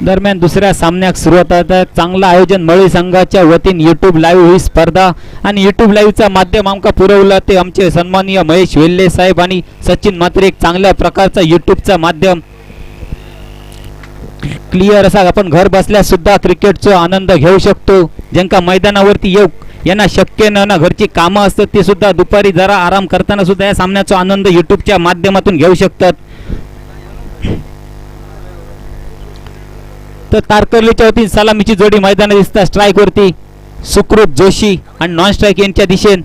दरम्यान दुसऱ्या सामन्याक सुरुवात आहे. चांगलं आयोजन मळी संघाच्या वतीने यूट्यूब लाईव्ह ही स्पर्धा आणि यूट्यूब लाईव्हचा माध्यम आमका पुरवला ते आमचे सन्माननीय महेश वेल्ले साहेब आणि सचिन मात्रे. एक चांगल्या प्रकारचा यूट्यूबचा माध्यम क्लिअर असा आपण घर बसल्या सुद्धा क्रिकेटचा आनंद घेऊ शकतो. ज्यांका मैदानावरती येऊ यांना शक्य न घरची कामं असतात ते सुद्धा दुपारी जरा आराम करताना सुद्धा या सामन्याचा आनंद यूट्यूबच्या माध्यमातून घेऊ शकतात. तर तारकर्लीच्या वतीने सलामीची जोडी मैदानात दिसतात. स्ट्राईक वरती सुकृत जोशी आणि नॉन स्ट्राईक यांच्या दिशेने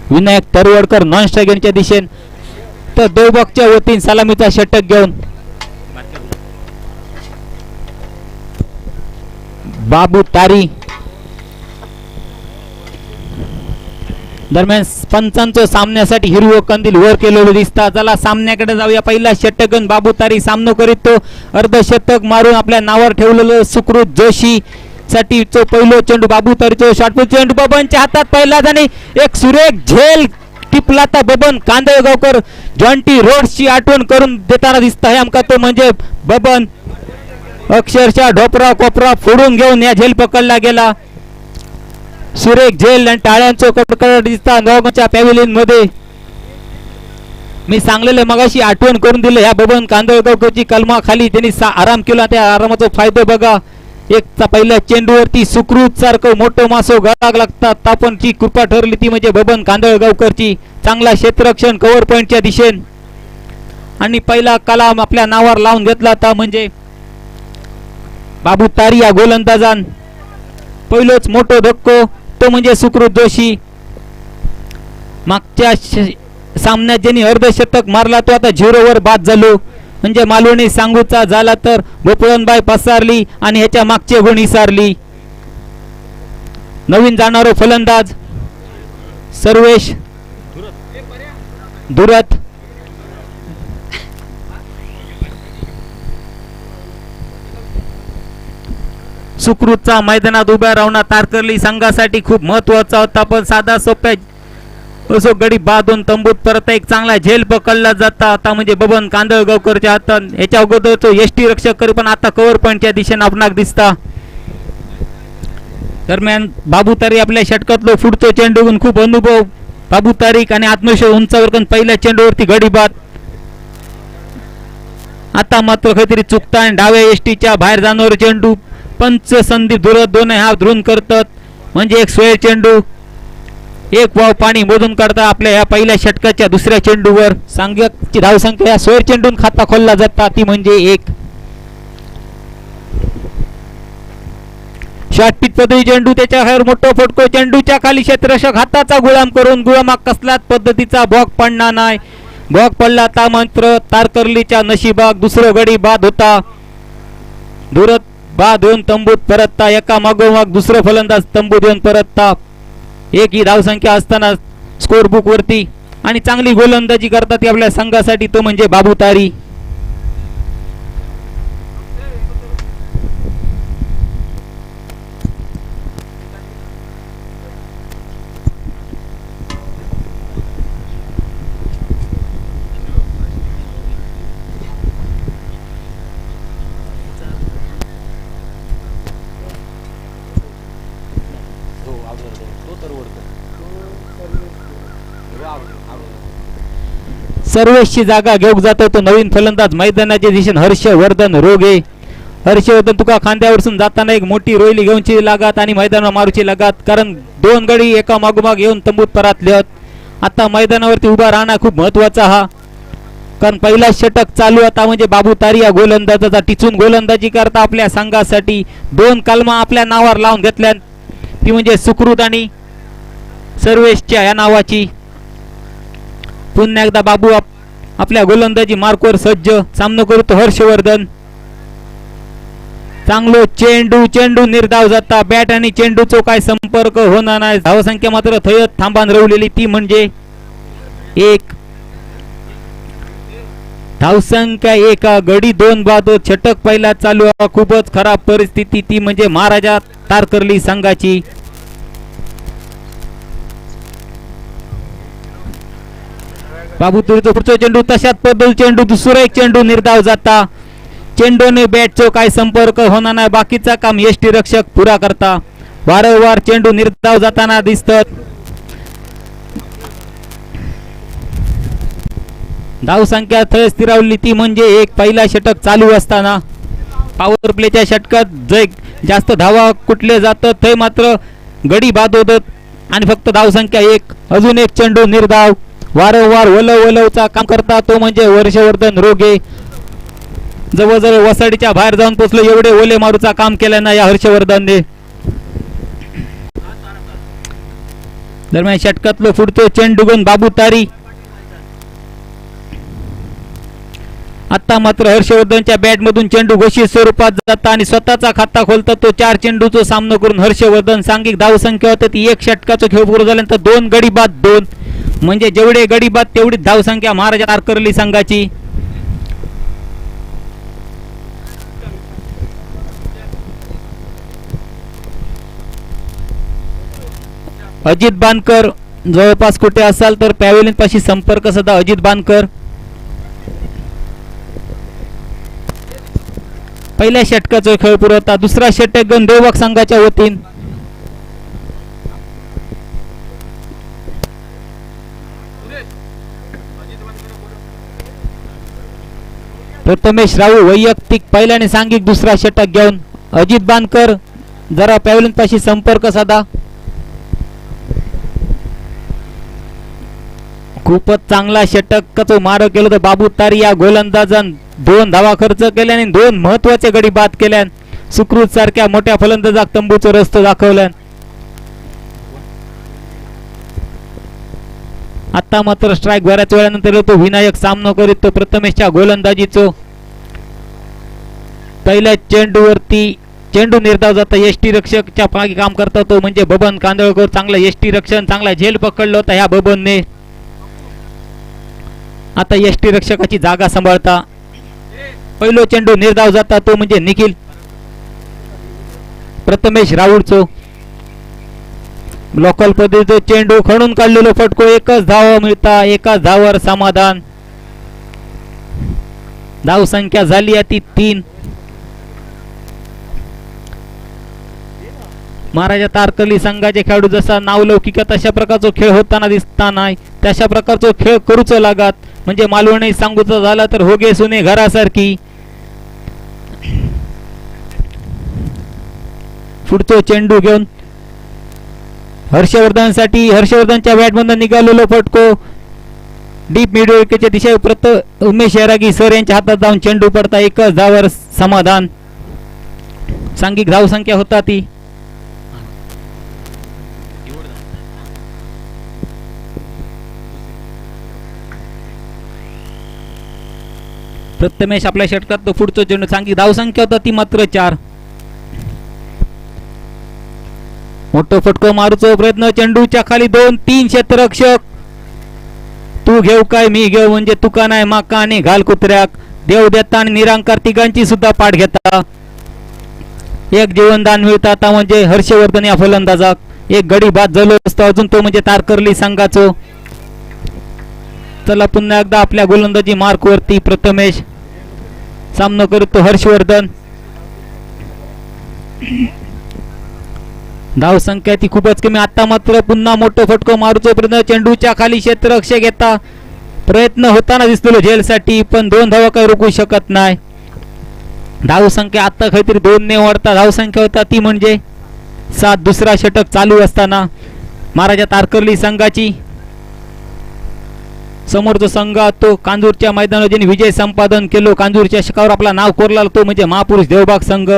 विनायक तरवडकर नॉन स्ट्राईक यांच्या दिशेने. तर देवबागच्या वतीने सलामीचा षटक घेऊन बाबू तारी. दरम्यान पंचांचं सामन्यासाठी हिरवं कंदील वर केलेलं दिसतात. चला सामन्याकडे जाऊया. पहिला षटकन बाबू तारी सामना करीत तो अर्धशतक मारून आपल्या नावावर ठेवलेलं सुकृत जोशी साठी तो पहिलो चेंडू बाबू तारीचो शॉर्टपुट चेंडू बबनच्या हातात पहिलाच आणि एक सुरेख झेल टिपला. तर बबन कांदळगावकर जॉन्टी रोड्सची आठवण करून देताना दिसत आहे आमका. तो म्हणजे बबन अक्षरशः ढोपरा कोपरा फोडून घेऊन या झेल पकडला गेला. सुरेख झेल आणि टाळ्यांचं कडकड दिसता गावच्या पॅव्हिलियन मध्ये. मी सांगलेलं मगाशी आठवण करून दिलं ह्या बबन कांदळगावकरची कलमा खाली त्यांनी आराम केला. त्या आरामाचा फायदा बघा. एक पहिल्या चेंडूवरती सुकृत सारखं मोठं मासो गळाग लागतात. तापणची कृपा ठरली ती म्हणजे बबन कांदळगावकरची. चांगला क्षेत्ररक्षण कव्हर पॉइंटच्या दिशेने आणि पहिला कलाम आपल्या नावावर लावून घेतला होता म्हणजे बाबू तारी या गोलंदाजान. पहिलोच मोठो धक्को तो म्हणजे सुकृत जोशी. मागच्या सामन्यात ज्यांनी अर्धशतक मारला तो आता 0 वर बाद झालो. म्हणजे मालवणी सांगूचा झाला तर भोपळणबाई पसारली आणि ह्याच्या मागचे गुण विसारली. नवीन जाणारो फलंदाज सर्वेश धुरत. सुकृतचा मैदानात उभ्या राहणं तारकर्ली संघासाठी खूप महत्वाचा होता. पण साधा सोप्या असो गडी बांधून तंबूत परत एक चांगला झेल पकडला जाता. आता म्हणजे बबन कांदळगावकरच्या हातात. याच्या अगोदर तो एसटी रक्षक करी पण आता कव्हर पॉइंटच्या दिशेने आपणाक दिसता. दरम्यान बाबू तारी आपल्या षटकातलो पुढचा चेंडू घेऊन खूप अनुभव बाबू तारीक आणि आत्मविश्वास उंचावर पहिल्या चेंडूवरती गडी बाद. आता मात्र काहीतरी चुकता आणि डाव्या एसटीच्या बाहेर जाणारा चेंडू. पंच संधी दुरत दोन हात धरून करतात म्हणजे एक स्वेर चेंडू. एक वाव पाणी मोजून काढता आपल्या या पहिल्या षटकाच्या दुसऱ्या चेंडूवर. सांघिकची धावसंख्या या स्वेर चेंडून खाता खोलला जाता ती म्हणजे 1. शॉर्टपिच पद्धती चेंडू त्याच्या बाहेर मोठा फटको. चेंडूच्या खाली क्षेत्ररक्षक हाताचा गुलाम करून गुलामा कसलाच पद्धतीचा भोग पडणार नाही. भोग पडला ता मात्र तारकर्लीच्या नशिबाग दुसरं गडी बाद होता. दुरत बाद होऊन तंबूत परतता. एका मागोमाग दुसरं फलंदाज तंबूत येऊन परतता. एक ही धावसंख्या असताना स्कोर बुक वरती आणि चांगली गोलंदाजी करतात आपल्या संघासाठी तो म्हणजे बाबू तारी. सर्वेशची जागा घेऊन जातो तो नवीन फलंदाज मैदानाच्या दिशेने हर्षवर्धन रोगे. हर्षवर्धन तुका खांद्यावरून जाताना एक मोठी रोयली घेऊनची लागत आणि मैदानावर मारूची लागत. कारण 2 गडी एका मागोमाग येऊन तंबूत परतले. आता मैदानावरती उभा राहणं खूप महत्वाचा हा. कारण पहिला षटक चालू आता म्हणजे बाबू तारी या गोलंदाजाचा टिचून गोलंदाजी करता आपल्या संघासाठी 2 कलमा आपल्या नावावर लावून घेतल्या ती म्हणजे सुकृत आणि सर्वेशच्या या नावाची. पुन्हा एकदा बाबू आपल्या गोलंदाजी मार्कवर सज्ज. सामना करतो हर्षवर्धन. चांगलो चेंडू निर्धाव जाता. बॅट आणि चेंडूचा काय संपर्क होणार नाही. धावसंख्या मात्र थयत थांबान रवलेली ती म्हणजे 1. धावसंख्या 1. गडी 2 बाद. षटक पहिला चालू. खूपच खराब परिस्थिती ती म्हणजे महाराजा तारकर्ली संघाची. बाबू तुरीचा पुढचा चेंडू तशाच पद्धती चेंडू दुसरा एक चेंडू निर्धाव जाता चेंडूने बॅटचा काय संपर्क होणार नाही बाकीचा काम यष्टी रक्षक पुरा करता वारंवार चेंडू निर्धाव जाताना दिसतात धाव संख्या थय स्थिरावली ती म्हणजे एक पहिला षटक चालू असताना पॉवर प्लेच्या षटकात जय जास्त धावा कुठले जातात ते मात्र गडी बाद होतात आणि फक्त धाव संख्या एक अजून एक चेंडू निर्धाव वारंवार वलवचा काम करता तो म्हणजे हर्षवर्धन रोगे जवळजवळ वसाडीच्या बाहेर जाऊन पोचलो एवढे ओले मारूचा काम केलं ना या हर्षवर्धनने दरम्यान षटकातलो पुढतो चेंडू घेऊन बाबू तारी आता मात्र हर्षवर्धनच्या बॅट मधून चेंडू घोषित स्वरूपात जाता आणि स्वतःचा खाता खोलता तो 4 चेंडूचा सामना करून हर्षवर्धन सांघिक धाव संख्या होते ती एक षटकाचा खेळ पूर्ण झाल्यानंतर 2 गडी बाद 2 म्हणजे जेवढे गडी बाद तेवढी धाव संख्या महाराजा तारकर्ली संघाची अजित बानकर जवळपास कुठे असाल तर पॅव्हेलियन पाशी संपर्क साधा अजित बानकर पहिल्या षटकाचा खेळ पुरवता दुसरा षटक गण देवबाग संघाच्या वतीन प्रथमेश राऊ वैयक्तिक पहिल्याने सांघिक दुसरा षटक घेऊन अजित बानकर जरा पॅव्हेलियन पाशी संपर्क साधा खूपच चांगला षटकाचा मार केला तर बाबू तारी या गोलंदाजान 2 धावा खर्च केल्याने 2 महत्वाचे गडी बाद केल्यान सुकृत सारख्या मोठ्या फलंदाजाक तंबूचा रस्तो दाखवल्यान आता मात्र स्ट्राइक बऱ्याच वेळानंतर तो विनायक सामना करीत तो प्रथमेशच्या गोलंदाजीचो पहिल्या चेंडूवरती चेंडू निर्धाव जाता यष्टी रक्षकच्या मागे काम करता तो म्हणजे बबन कांदळकर चांगला यष्टी रक्षण चांगला झेल पकडला होता ह्या बबनने आता यष्टी रक्षकाची जागा सांभाळता पहिलो चेंडू निर्धाव जाता तो म्हणजे निखिल प्रथमेश राऊळचो लोकल पद्धतीचा चेंडू खणून काढलेलो फटको एकच धाव मिळता एकाच धावावर समाधान धाव संख्या झाली अति 3 महाराजा तारकर्ली संघाचे खेळाडू जसा नावलौकिक तशा प्रकारचा खेळ होताना दिसता नाही तशा प्रकारचा खेळ करूच लागत म्हणजे मालवणी सांगूचा झाला तर होगे सुने घरासारखी पुढतो चेंडू घेऊन हर्षवर्धनसाठी हर्षवर्धनच्या बॅट मधून निघालेलो फटको डीप मिड विकेटच्या दिशेने उमेश शेरागी सर यांच्या हातात जाऊन चेंडू पडता एकच धावावर समाधान सांघिक धाव संख्या होता ती प्रथमेश आपल्या षटकात तो पुढचा चेंडू सांघिक धाव संख्या होता ती मात्र 4 मोठो फटको मारूचा प्रयत्न चेंडूच्या खाली 2-3 क्षेत्ररक्षक तू घेऊ काय मी घेऊ म्हणजे तुका नाही माका आणि घाल कुत्र्याक देव देता आणि निरांकार तिघांची सुद्धा पाठ घेता एक जीवनदान मिळतं आता म्हणजे हर्षवर्धन या फलंदाजाक एक गडी बाद झालो असतो अजून तो म्हणजे तारकर्ली संघाचो चला पुन्हा एकदा आपल्या गोलंदाजी मार्क वरती प्रथमेश सामना करतो हर्षवर्धन धाव संख्या ती खूपच कमी आता मात्र पुन्हा मोठो फटको मारूचो प्रयत्न चेंडूच्या खाली क्षेत्ररक्षक घेता प्रयत्न होताना दिसतो झेलसाठी पण 2 धावा काही रोखू शकत नाही धाव संख्या आता काहीतरी 2 ने वाढता धाव संख्या होता ती म्हणजे 7 दुसरा षटक चालू असताना महाराजा तारकर्ली संघाची समोरचा संघ तो कांजूरच्या मैदानावर ज्यांनी विजय संपादन केलो कांजूरच्या शिकावर आपला नाव कोरला तो म्हणजे महापुरुष देवबाग संघ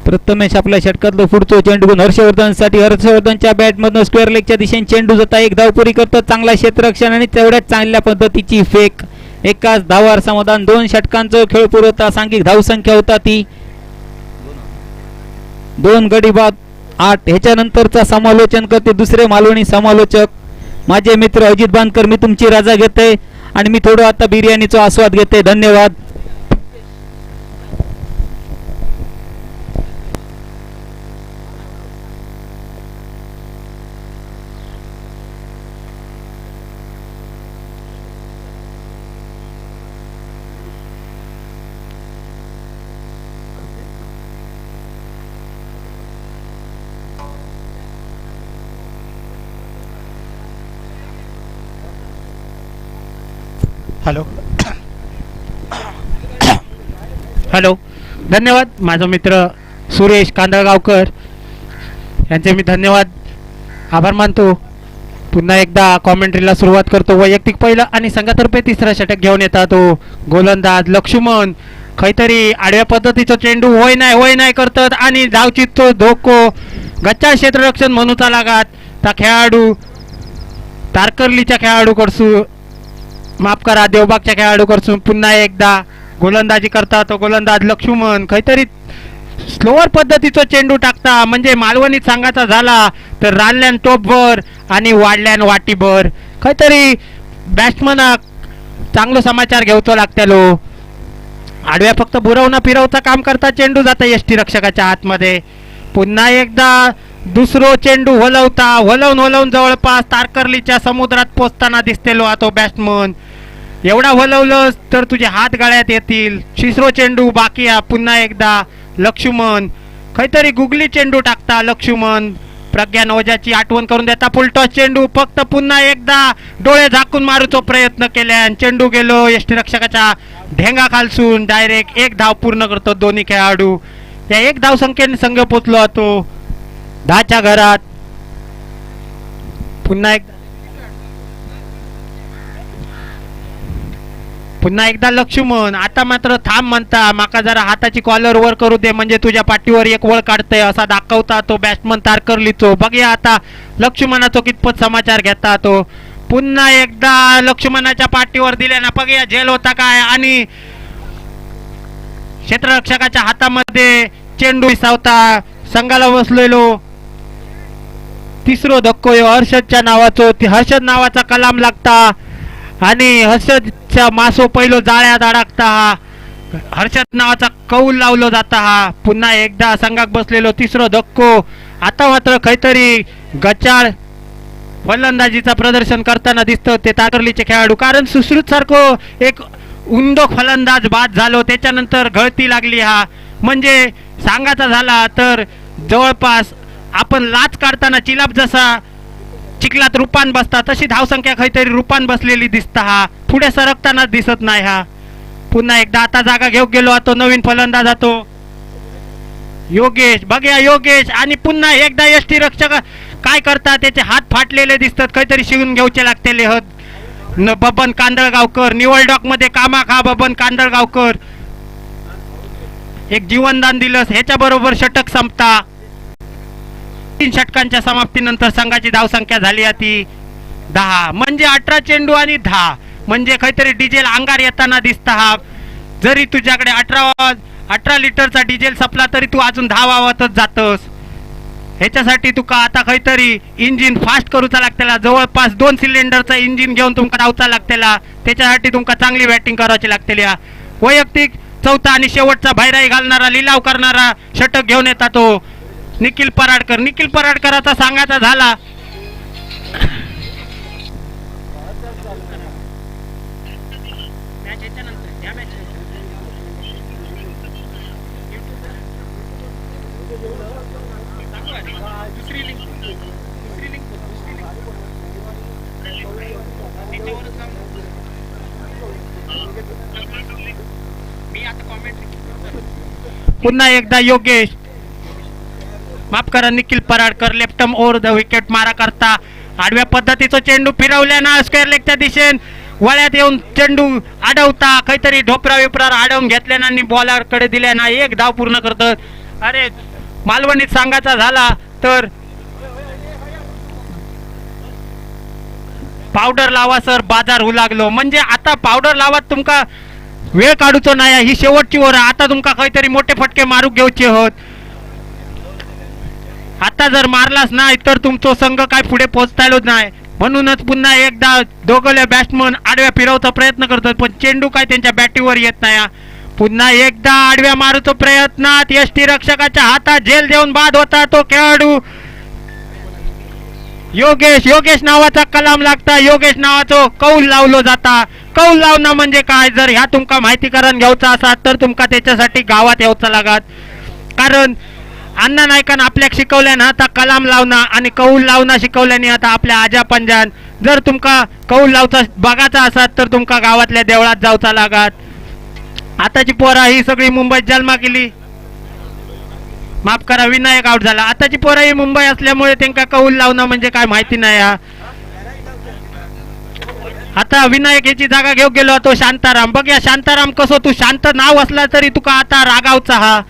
प्रथमेश आपल्या षटकातलो पुढचो चेंडू घेऊन हर्षवर्धनसाठी हर्षवर्धनच्या बॅट मधून स्क्वेअर लेगच्या दिशेने चेंडू जाता एक धाव पुरी करतो चांगला क्षेत्ररक्षण आणि तेवढ्याच चांगल्या पद्धतीची फेक एकाच धावावर समाधान 2 षटकांचा खेळ पुरवता सांघिक धाव संख्या होता ती 2 गडी बाद 8 ह्याच्यानंतरचा समालोचन करते दुसरे मालवणी समालोचक माझे मित्र अजित बानकर मी तुमची रजा घेते आणि मी थोडं आता बिर्याणीचा आस्वाद घेते धन्यवाद हॅलो हॅलो, धन्यवाद. माझा मित्र सुरेश कांदळगावकर यांचे मी धन्यवाद आभार मानतो. पुन्हा एकदा कॉमेंट्रीला सुरुवात करतो. वैयक्तिक पहिलं आणि संघातर्फे तिसरा षटक घेऊन येतात तो गोलंदाज लक्ष्मण. काहीतरी आडव्या पद्धतीचा चेंडू होय नाही करतात आणि धावचित तो धोको गच्चा क्षेत्ररक्षण म्हणूचा लागात त्या खेळाडू तारकर्लीच्या खेळाडूकडसून, माफ करा, देवबागच्या खेळाडूकडसून पुन्हा एकदा गोलंदाजी करता तो गोलंदाज लक्ष्मण. काहीतरी स्लोअर पद्धतीचा चेंडू टाकता, म्हणजे मालवणीत सांगायचा झाला तर रानल्यान टोपभर आणि वाढल्यान वाटीभर. काहीतरी बॅट्समन चांगलं समाचार घेवचो लागतेलो. आडव्या फक्त बुरवणं फिरवचं काम करता चेंडू जाता यष्टी रक्षकाच्या आतमध्ये. पुन्हा एकदा दुसरो चेंडू हलवून जवळपास तारकर्लीच्या समुद्रात पोचताना दिसतेलो तो बॅट्समन. एवढा हलवलं तर तुझे हात गळ्यात येतील. तिसरो चेंडू बाकी आहे. पुन्हा एकदा लक्ष्मण काहीतरी गुगली चेंडू टाकता लक्ष्मण. प्रज्ञा नवजाची आठवण करून देता फुलटॉस चेंडू. फक्त पुन्हा एकदा डोळे झाकून मारूचा प्रयत्न केल्यान चेंडू गेलो यष्टीरक्षकाच्या ढेंगा खालसून. डायरेक्ट एक धाव पूर्ण करतो दोन्ही खेळाडू. या एक धाव संख्येने संघ पोचलो होतो 10च्या घरात. पुन्हा एकदा लक्ष्मण. आता मात्र थांब म्हणता, माका जरा हाताची कॉलर वर करू दे म्हणजे तुझ्या पाठीवर एक वळ काढतंय असा दाखवता तो बॅट्समन तारकर्लीचो. बघूया आता लक्ष्मणाचो कितपत समाचार घेता तो. पुन्हा एकदा लक्ष्मणाच्या पाठीवर दिल्या ना, बघूया झेल होता काय. आणि क्षेत्ररक्षकाच्या हातामध्ये चेंडू विसावता संघाला बसलेलो. तिसरो धक्को हर्षदच्या नावाचो. हर्षद नावाचा कलाम लागता आणि हर्षदच्या मासो पहिलो जाळ्यात अडकता. हर्षद नावाचा कौल लावलो जाता. पुन्हा एकदा संघात बसलेलो तिसरो धक्को. आता मात्र काहीतरी गचाळ फलंदाजीचा प्रदर्शन करताना दिसतं ते तारकर्लीचे खेळाडू. कारण सुश्रुत सारखं एक उंदो फलंदाज बाद झालो त्याच्यानंतर गळती लागली. म्हणजे सांगायचा झाला तर जवळपास आपण लाच काढताना चिलाप जसा चिखलात रूपान बसता तशी धावसंख्या काहीतरी रूपान बसलेली दिसता. पुढे सरकताना दिसत नाही. पुन्हा एकदा आता जागा घेऊन गेलो तो नवीन फलंदाज तो योगेश. बघूया योगेश. आणि पुन्हा एकदा यष्टी रक्षक काय करतात, त्याचे हात फाटलेले दिसतात. काहीतरी शिवून घ्यायचे लागतेले बबन कांदळगावकर. निवडडॉक मध्ये कामाखा बबन कांदळगावकर एक जीवनदान दिलं. ह्याच्या बरोबर षटक संपता. 3 षटकांच्या समाप्तीनंतर संघाची धावसंख्या झाली ती 10. म्हणजे 18 चेंडू आणि 10. म्हणजे काहीतरी डिझेल अंगार येताना दिसता. जरी तुझ्याकडे 18 लिटरचा डिझेल संपला तरी तू अजून 10 वावतच जातस. ह्याच्यासाठी तुका आता काहीतरी इंजिन फास्ट करूचा लागतेला. जवळपास 2 सिलेंडरचा इंजिन घेऊन तुमका धावचा लागतेला. त्याच्यासाठी तुमका चांगली बॅटिंग करायची लागतेली. वैयक्तिक चौथा आणि शेवटचा बाहेराई घालणारा लिलाव करणारा षटक घेऊन येतात तो निखिल पराडकर. निखिल पराडकराचा सांगायचा झाला पुन्हा एकदा योगेश, माफ करा, Nikhil Paradkar left arm over the wicket मारा करता. आडव्या पद्धतीचा चेंडू फिरवल्याना स्क्वेअर लेगच्या दिशेन वळ्यात येऊन चेंडू अडवता. काहीतरी ढोपरा विपरा अडवून घेतल्याना आणि बॉलर कडे दिल्याना एक धाव पूर्ण करतात. अरे मालवणीत सांगायचा झाला तर पावडर लावा सर, बाजार होऊ लागलो. म्हणजे आता पावडर लावात तुमका वेळ काढूचो नाही. ही शेवटची ओव्हर. आता तुमका काहीतरी मोठे फटके मारू घेऊचे होत. आता जर मारलाच नाही तर तुमचा संघ काय पुढे पोहोचतायलोच नाही. म्हणूनच पुन्हा एकदा दोघले बॅट्समन आडव्या फिरवचा प्रयत्न करतात पण चेंडू काय त्यांच्या बॅटीवर येत नाही. पुन्हा एकदा आडव्या मारूचा प्रयत्नात यष्टी रक्षकाच्या हातात झेल देऊन बाद होता तो खेळाडू योगेश. योगेश नावाचा कलाम लागता. योगेश नावाचं कौल लावलो जाता. कौल लावणं म्हणजे काय, जर ह्या तुमका माहिती करून घ्यायचा असा तर तुमका त्याच्यासाठी गावात यायचं लागत. कारण अण्णा नायकानं आपल्याक शिकवल्यानं आता कलाम लावणं आणि कौल लावणं शिकवल्याने आता आपल्या आजा पंजान जर तुमका कौल लावचा बघायचा असत तर तुमका गावातल्या देवळात जावचा लागत। आताची पोरा ही सगळी मुंबईत जन्मा केली, माफ करा विनायक आउट झाला। आताची पोरा ही मुंबई असल्यामुळे त्यांना कौल लावणं म्हणजे काय माहिती नाही हा। आता विनायक याची जागा घेऊ गेलो तो शांताराम, बघ या शांताराम कसो तू शांत नाव असला तरी तुका आता रागावचा हा।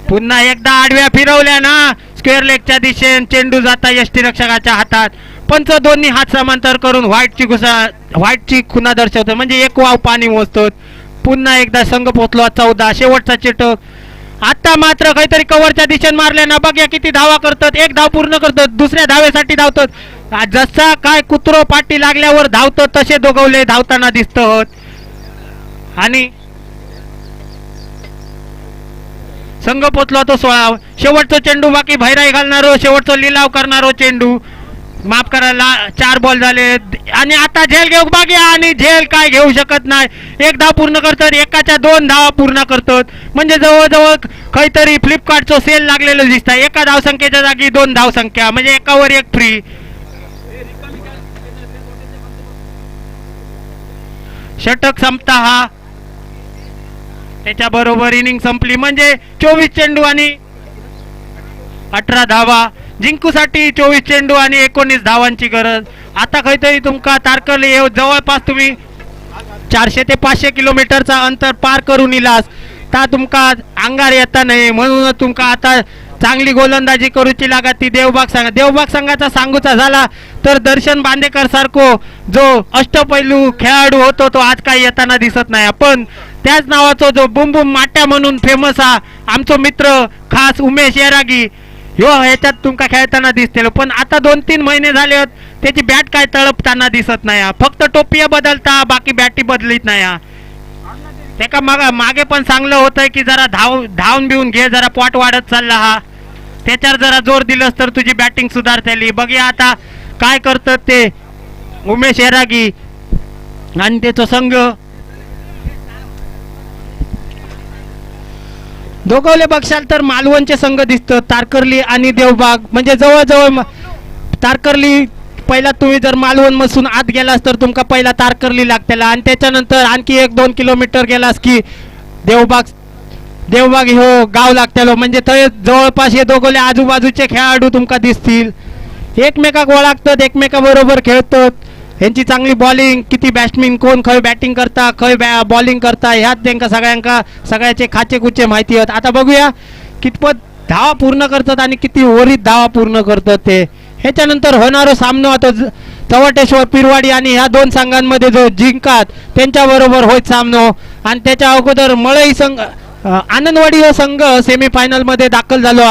पुन्हा एकदा आडव्या फिरवल्या ना स्क्वेअर लेगच्या दिशेने चेंडू जाता यष्टीरक्षकाच्या हातात, पंच दोन्ही हात समांतर करून व्हाईटची खुणा दर्शवतो म्हणजे एक वाव पाणी मोजतो। पुन्हा एकदा संघ पोचलो 14 शेवटचा चेटक। आता मात्र काहीतरी कव्हरच्या दिशेने मारल्या ना बघ या किती धावा करतात, एक धाव पूर्ण करतात दुसऱ्या धावेसाठी धावतात। जसा काय कुत्रो पाठी लागल्यावर धावतो तसे दोघवले धावताना दिसत होत आणि संघ पोचलो तो 16 शेवटचा चेंडू बाकी भैराई घालणारो शेवटचा लिलाव करणारो चेंडू, माफ करायला 4 बॉल झाले आणि आता झेल घेऊ बाकी आणि झेल काय घेऊ शकत नाही, एक धाव पूर्ण करतात एकाच्या 2 धावा पूर्ण करतात म्हणजे जवळजवळ काहीतरी फ्लिपकार्टचं सेल लागलेलं दिसतं। एका धावसंख्येच्या जागी 2 धावसंख्या म्हणजे एकावर एक फ्री। षटक संपता हा त्याच्याबरोबर इनिंग संपली म्हणजे 24 चेंडू आणि 18 धावा जिंकूसाठी 24 चेंडू आणि 19 धावांची गरज। आता काहीतरी तुमका तारकर्ली जवळपास तुम्ही 400 ते 500 किलोमीटरचा अंतर पार करून इलास ता तुमका अंगार येता नाही, म्हणून तुमका आता चांगली गोलंदाजी करूची लागत ती देवबाग संघाचा सांगूचा झाला तर दर्शन बांदेकर सारखो जो अष्टपैलू खेळाडू होतो तो आज काही येताना दिसत नाही। पण त्याच नावाचा जो बुम बुम माट्या म्हणून फेमस हा आमचा मित्र खास उमेश येरागी ह्यो ह्याच्यात तुमका खेळताना दिसतेलो, पण आता 2-3 महिने झाले त्याची बॅट काय तळपताना दिसत नाही, फक्त टोपिया बदलता बाकी बॅटी बदलीत नाही। त्याका मागे पण चांगलं होतंय की जरा धावून बिवून घे, जरा पॉट वाढत चालला हा, त्याच्यावर जरा जोर दिलंस तर तुझी बॅटिंग सुधारतेली। बघूया आता काय करतात ते उमेश येरागी आणि त्याचा संघ। दोघवले बघशाल तर मालवणचे संघ दिसतं तारकर्ली आणि देवबाग म्हणजे जवळजवळ तारकर्ली पहिला तुम्ही जर मालवण मधून आत गेलास तर तुमका पहिला तारकर्ली लागतेला आणि त्याच्यानंतर आणखी 1-2 किलोमीटर गेलास की देवबाग हो गाव लागतेलो म्हणजे थंय जवळपास हे दोघोले आजूबाजूचे खेळाडू तुमका दिसतील, एकमेकाक ओळखतात एकमेकाबरोबर खेळतात, यांची चांगली बॉलिंग किती बॅट्समॅन कोण खय बॅटिंग करता खय बॉलिंग करता ह्यात त्यांना सगळ्याचे खाचे कुचे माहिती आहेत। आता बघूया कितपत धावा पूर्ण करतात आणि किती ओव्हरीत धावा पूर्ण करतात ते। ह्याच्यानंतर होणारा सामना आता चवटेश्वर पिरवाडी आणि ह्या 2 संघांमध्ये जो जिंकात त्यांच्याबरोबर होत सामनो आणि त्याच्या अगोदर मळई संघ आनंदवाडी हा संघ सेमीफायनल मध्ये दाखल झालो।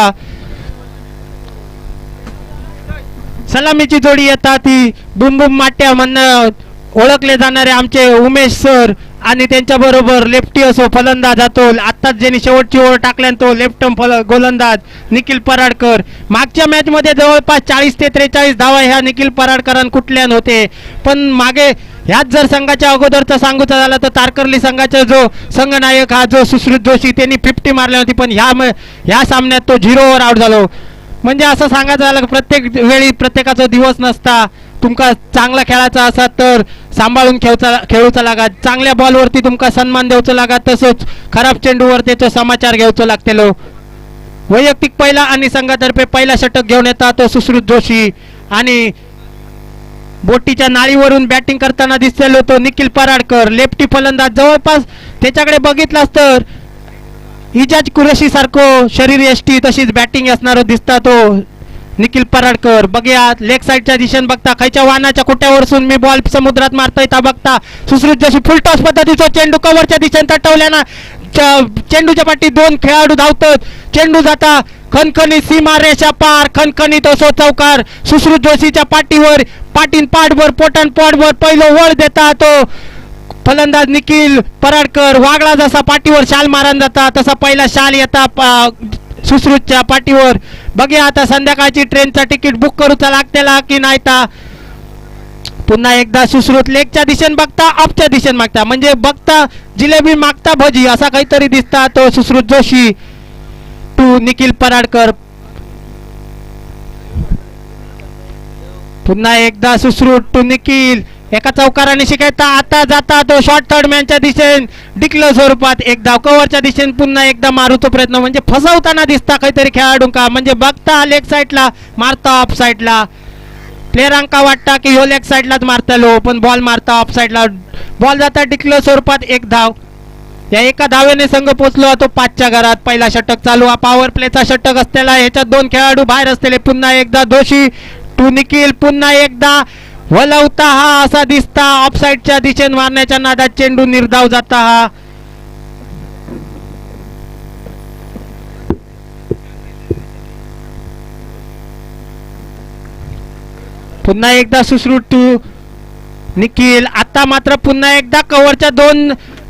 सलामीची जोडी येतात ती बुम बुम माट्या म्हणून ओळखले जाणारे आमचे उमेश सर आणि त्यांच्याबरोबर लेफ्टी असो फलंदाज जातो आत्ताच ज्यांनी शेवटची ओव्हर टाकल्यान तो लेफ्ट गोलंदाज निखिल पराडकर। मागच्या मॅच मध्ये जवळपास 40 ते 43 धावा ह्या निखिल पराडकरांना कुठल्यान होते, पण मागे ह्याच जर संघाच्या अगोदरचा सांगूचा झाला तर तारकर्ली संघाचा जो संघनायक हा जो सुश्रुत जोशी त्यांनी 50 मारल्या होती, पण ह्या सामन्यात तो 0 ओव्हर आउट झालो। म्हणजे असं सांगायचं झालं प्रत्येक वेळी प्रत्येकाचा दिवस नसता, तुमका चांगला खेळायचा असा तर सांभाळून खेळूचा लागत, चांगल्या बॉलवरती तुमका सन्मान द्यायचा लागत, तसंच खराब चेंडूवर त्याचा समाचार घ्यायचा लागतेलो। वैयक्तिक पहिला आणि संघातर्फे पहिला षटक घेऊन येतात तो सुश्रुत जोशी आणि बोटीच्या नाळीवरून बॅटिंग करताना दिसलेलो तो निखिल पराडकर लेफ्टी फलंदाज। जवळपास त्याच्याकडे बघितलास तर इजाज कुरेशी सारखो शरीर यष्टी तशीच बॅटिंग असणारा दिसता तो निखिल पराडकर। बघूया लेग साईडच्या दिशेने बघता खायच्या वाहनाच्या कुट्यावरसून मी बॉल समुद्रात मारतोय ता बघता सुश्रुत जोशी फुल टॉस पद्धतीचा चेंडू कव्हरच्या दिशेने तटवल्याना चेंडूच्या पाठी 2 खेळाडू धावतात, चेंडू जाता खनखनी सीमा रेषा पार खनखनीत असो चौकार सुश्रुत जोशीच्या पाठीवर पाटीन पाठवर पोटन पॉटवर पहिलं वळ देता तो फलंदाज निखिल पराडकर। वागळा जसा पाठीवर शाल मारण जाता तसा पहिला शाल येता सुश्रुतच्या पाठीवर। बघूया आता संध्याकाळची ट्रेनचा तिकीट बुक करूचा लागतेला की नाही ता। पुन्हा एकदा सुश्रुत लेगच्या दिशेने बघता ऑफच्या दिशेने मागता म्हणजे बघता जिलेबी मागता भजी असा काहीतरी दिसता तो सुश्रुत जोशी। टू निखिल पराडकर. पुन्हा एकदा सुश्रुत टू निखिल. एका चौकाराने शिकायचा आता जाता तो शॉर्ट थर्ड मॅनच्या दिशेने डिक्लेअर स्वरूपात एक धाव कव्हरच्या दिशेने पुन्हा एकदा मारूचा प्रयत्न म्हणजे फसवताना दिसता काहीतरी खेळाडूंका म्हणजे बघता लेग साईडला मारता ऑफ साईडला प्लेयरांका वाटता की ह्यो लेग साईडलाच मारतलो पण बॉल मारता ऑफ साईडला बॉल जाता डिक्लेअर स्वरूपात एक धाव. या एका धावेने संघ पोचलो तो 5च्या घरात. पहिला षटक चालू हा पॉवर प्लेचा षटक असलेला ह्याच्यात 2 खेळाडू बाहेर असलेले पुन्हा एकदा दोषी टू निखिल पुन्हा एकदा वलवता हा असा दिसता ऑफ साईडच्या दिशेने मारण्याच्या नादात चेंडू निर्धाव जाता हा. पुन्हा एकदा सुश्रुत टू निखिल. आता मात्र पुन्हा एकदा कव्हरच्या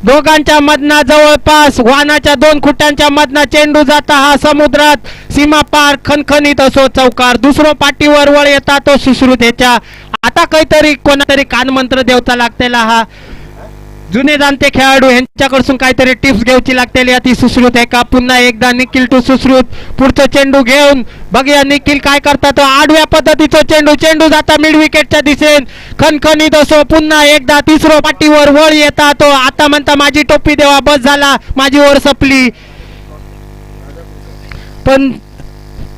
दोघांच्या मधना जवळपास वाहनाच्या 2 खुट्यांच्या मधना चेंडू जाता हा समुद्रात सीमा पार खणखणीत असो चौकार. दुसरं पाठीवर वळ येता तो सुश्रुत ह्याच्या. आता काहीतरी कोणातरी कानमंत्र देवचा लागतेला हा जुने जाणते खेळाडू ह्यांच्याकडून काहीतरी टिप्स घ्यायची लागतेली ती सुश्रुत आहे का. पुन्हा एकदा निखिल टू सुश्रुत. पुढचं चेंडू घेऊन बघूया निखिल काय करता तो आडव्या पद्धतीचा चेंडू जाता मिड विकेटच्या दिशेने खणखणीत असो. पुन्हा एकदा तिसरं पाठीवर वळ येता तो आता म्हणता माझी टोपी देवा बस झाला माझी ओव्हर संपली पण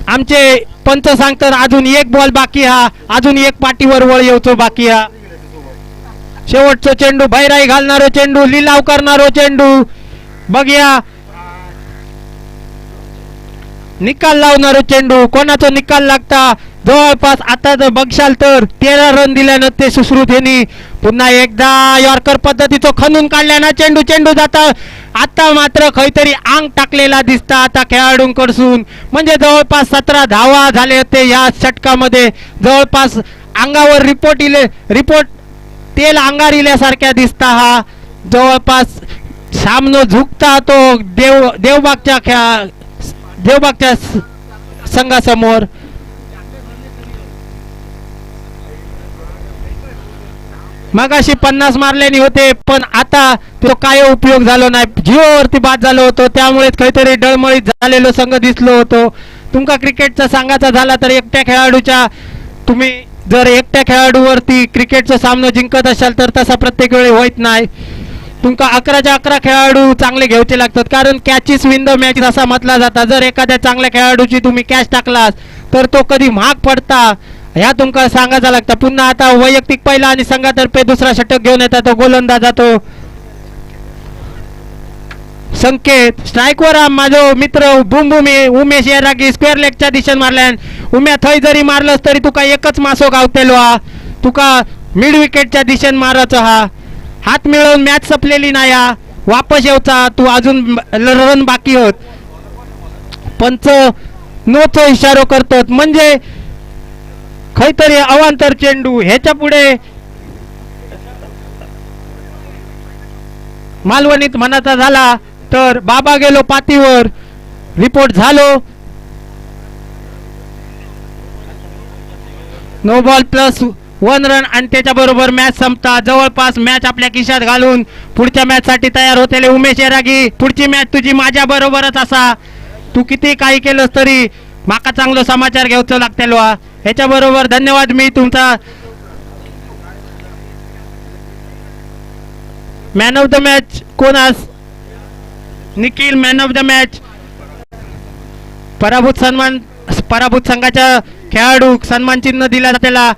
आमचे पंच सांगतात अजून एक बॉल बाकी हा अजून एक पाठीवर वळ येऊचो बाकी हा. शेवटचा चेंडू भैराई घालणारो चेंडू लिलाव करणारो चेंडू बघूया निकाल लावणारो चेंडू कोणाचा निकाल लागता. जवळपास आता जर बघशाल तर 13 रन दिल्यानं ते सुश्रुत यांनी पुन्हा एकदा यॉर्कर पद्धतीचं खणून काढल्यानं चेंडू जाता. आता मात्र काहीतरी अंग टाकलेला दिसता आता खेळाडूंकडून म्हणजे जवळपास 17 धावा झाले होते या षटकामध्ये. जवळपास अंगावर रिपोर्ट तेल अंगार इल्यासारख्या दिसता हा. जवळपास सामनो झुकता तो देवबागच्या संघासमोर. मगाशी 50 मारल्याने होते पण आता तो काय उपयोग झाला नाही. जिओवरती बाद झालो होतो त्यामुळेच काहीतरी डळमळीत झालेलो संघ दिसलो होतो. तुमका क्रिकेटचा सांगायचा झाला तर एकट्या खेळाडूच्या तुम्ही जर एकट्या खेळाडूवरती क्रिकेटचा सामना जिंकत असाल तर तसा प्रत्येक वेळी होत नाही. तुमका 11च्या 11 खेळाडू चांगले घ्यायचे लागतात कारण कॅचेस विन द मॅच असा म्हटला जाता. जर एखाद्या चांगल्या खेळाडूची तुम्ही कॅच टाकलास तर तो कधी महाग पडता ह्या तुमका सांगायचा लागता. पुन्हा आता वैयक्तिक पहिला आणि संघातर्फे दुसरा षटक घेऊन येतात तो गोलंदाज जातो संकेत. स्ट्राईकवर माझो मित्र उमेश येरागी स्क्वेअर लेगच्या दिशेने मारल्यान उम्या थंय जरी मारलंस तरी तुका एकच मासो गावतेलो हा. तुका मिड विकेटच्या दिशेने मारायचा हा. हात मिळवून मॅच संपलेली नाही हा. वापस येऊचा तू अजून रन बाकी होत. पंच नोचा इशारो करतात म्हणजे काहीतरी अवांतर चेंडू ह्याच्या पुढे मालवणीत म्हणाचा झाला तर बाबा गेलो पातीवर रिपोर्ट झालो. नो बॉल प्लस 1 रन आणि त्याच्याबरोबर मॅच संपता. जवळपास मॅच आपल्या खिशात घालून पुढच्या मॅच साठी तयार होतेले उमेश येरागी. पुढची मॅच तुझी माझ्या बरोबरच असा. तू किती काही केलंस तरी माका चांगलं समाचार घ्यायचं लागतेलो. ह्याच्याबरोबर धन्यवाद. मी तुमचा मॅन ऑफ द मॅच कोण आज Nikhil man of the match. पराभूत संघाच्या खेळाडू सन्मान चिन्ह दिला त्याला